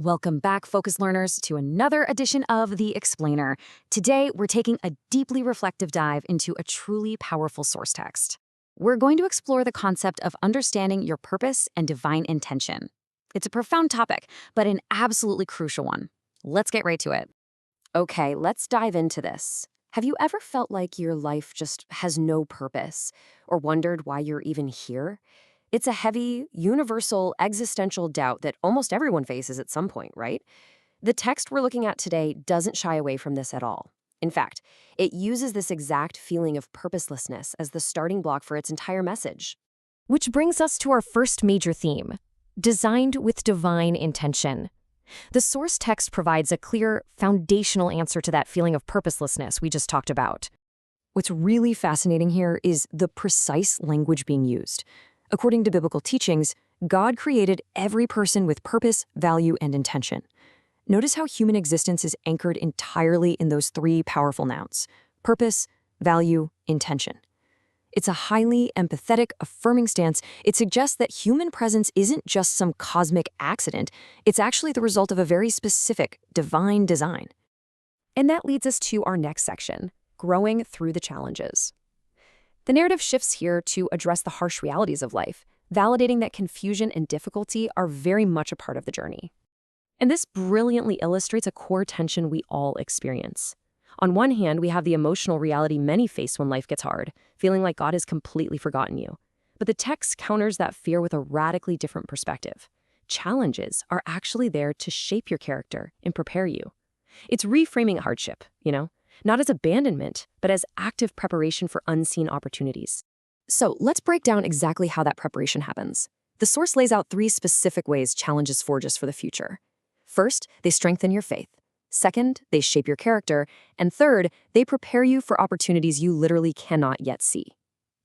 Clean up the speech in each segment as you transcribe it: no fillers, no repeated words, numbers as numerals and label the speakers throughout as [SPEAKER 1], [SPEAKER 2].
[SPEAKER 1] Welcome back, Focus Learners, to another edition of The Explainer. Today, we're taking a deeply reflective dive into a truly powerful source text. We're going to explore the concept of understanding your purpose and divine intention. It's a profound topic, but an absolutely crucial one. Let's get right to it. Okay, let's dive into this. Have you ever felt like your life just has no purpose, or wondered why you're even here? It's a heavy, universal, existential doubt that almost everyone faces at some point, right? The text we're looking at today doesn't shy away from this at all. In fact, it uses this exact feeling of purposelessness as the starting block for its entire message.
[SPEAKER 2] Which brings us to our first major theme, designed with divine intention. The source text provides a clear, foundational answer to that feeling of purposelessness we just talked about.
[SPEAKER 1] What's really fascinating here is the precise language being used. According to biblical teachings, God created every person with purpose, value, and intention. Notice how human existence is anchored entirely in those three powerful nouns: purpose, value, intention. It's a highly empathetic, affirming stance. It suggests that human presence isn't just some cosmic accident. It's actually the result of a very specific, divine design.
[SPEAKER 2] And that leads us to our next section, growing through the challenges. The narrative shifts here to address the harsh realities of life, validating that confusion and difficulty are very much a part of the journey. And this brilliantly illustrates a core tension we all experience. On one hand, we have the emotional reality many face when life gets hard, feeling like God has completely forgotten you. But the text counters that fear with a radically different perspective. Challenges are actually there to shape your character and prepare you. It's reframing hardship, not as abandonment, but as active preparation for unseen opportunities. So let's break down exactly how that preparation happens. The source lays out three specific ways challenges forge us for the future. First, they strengthen your faith. Second, they shape your character. And third, they prepare you for opportunities you literally cannot yet see.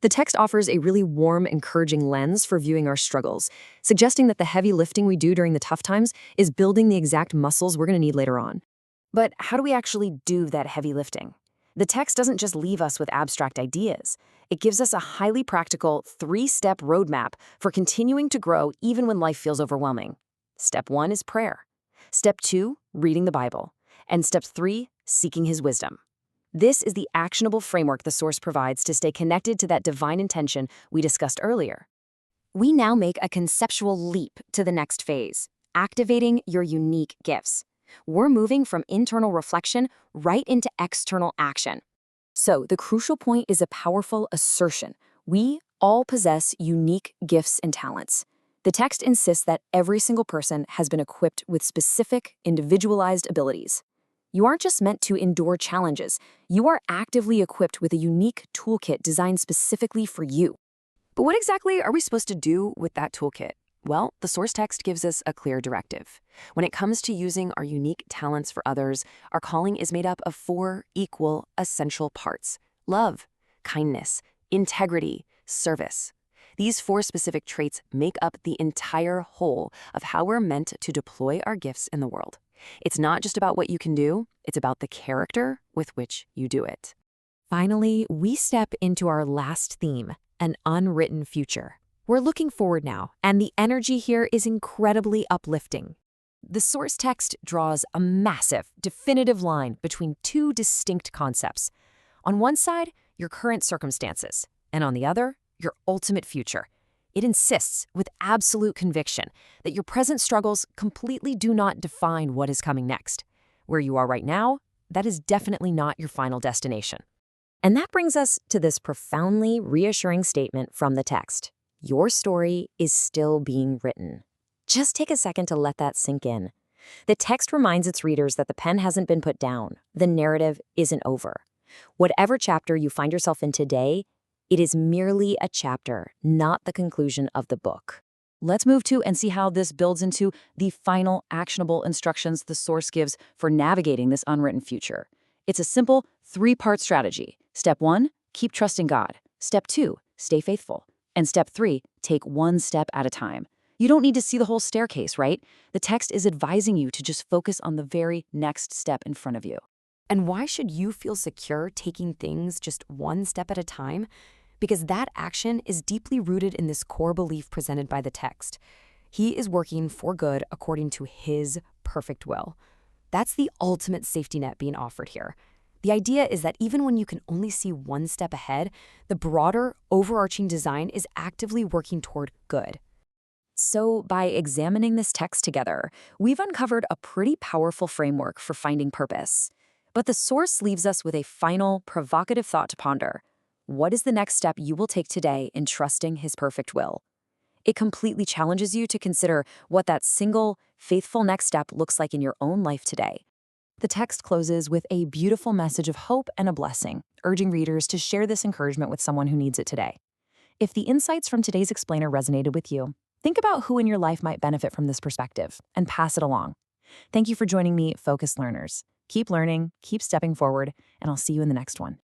[SPEAKER 2] The text offers a really warm, encouraging lens for viewing our struggles, suggesting that the heavy lifting we do during the tough times is building the exact muscles we're going to need later on. But how do we actually do that heavy lifting? The text doesn't just leave us with abstract ideas. It gives us a highly practical, three-step roadmap for continuing to grow even when life feels overwhelming. Step 1 is prayer. Step 2, reading the Bible. And step 3, seeking His wisdom. This is the actionable framework the source provides to stay connected to that divine intention we discussed earlier. We now make a conceptual leap to the next phase, activating your unique gifts. We're moving from internal reflection right into external action. So the crucial point is a powerful assertion. We all possess unique gifts and talents. The text insists that every single person has been equipped with specific, individualized abilities. You aren't just meant to endure challenges. You are actively equipped with a unique toolkit designed specifically for you. But what exactly are we supposed to do with that toolkit? Well, the source text gives us a clear directive. When it comes to using our unique talents for others, our calling is made up of 4 equal, essential parts: love, kindness, integrity, service. These 4 specific traits make up the entire whole of how we're meant to deploy our gifts in the world. It's not just about what you can do, it's about the character with which you do it. Finally, we step into our last theme, an unwritten future. We're looking forward now, and the energy here is incredibly uplifting. The source text draws a massive, definitive line between 2 distinct concepts. On one side, your current circumstances, and on the other, your ultimate future. It insists with absolute conviction that your present struggles completely do not define what is coming next. Where you are right now, that is definitely not your final destination. And that brings us to this profoundly reassuring statement from the text. Your story is still being written. Just take a second to let that sink in. The text reminds its readers that the pen hasn't been put down. The narrative isn't over. Whatever chapter you find yourself in today, it is merely a chapter, not the conclusion of the book. Let's move to and see how this builds into the final actionable instructions the source gives for navigating this unwritten future. It's a simple 3-part strategy. Step 1, keep trusting God. Step 2, stay faithful. And step 3, take 1 step at a time. You don't need to see the whole staircase, right? The text is advising you to just focus on the very next step in front of you. And why should you feel secure taking things just 1 step at a time? Because that action is deeply rooted in this core belief presented by the text. He is working for good according to his perfect will. That's the ultimate safety net being offered here. The idea is that even when you can only see one step ahead, the broader, overarching design is actively working toward good. So, by examining this text together, we've uncovered a pretty powerful framework for finding purpose. But the source leaves us with a final, provocative thought to ponder. What is the next step you will take today in trusting his perfect will? It completely challenges you to consider what that single, faithful next step looks like in your own life today. The text closes with a beautiful message of hope and a blessing, urging readers to share this encouragement with someone who needs it today. If the insights from today's explainer resonated with you, think about who in your life might benefit from this perspective and pass it along. Thank you for joining me, Focused Learners. Keep learning, keep stepping forward, and I'll see you in the next one.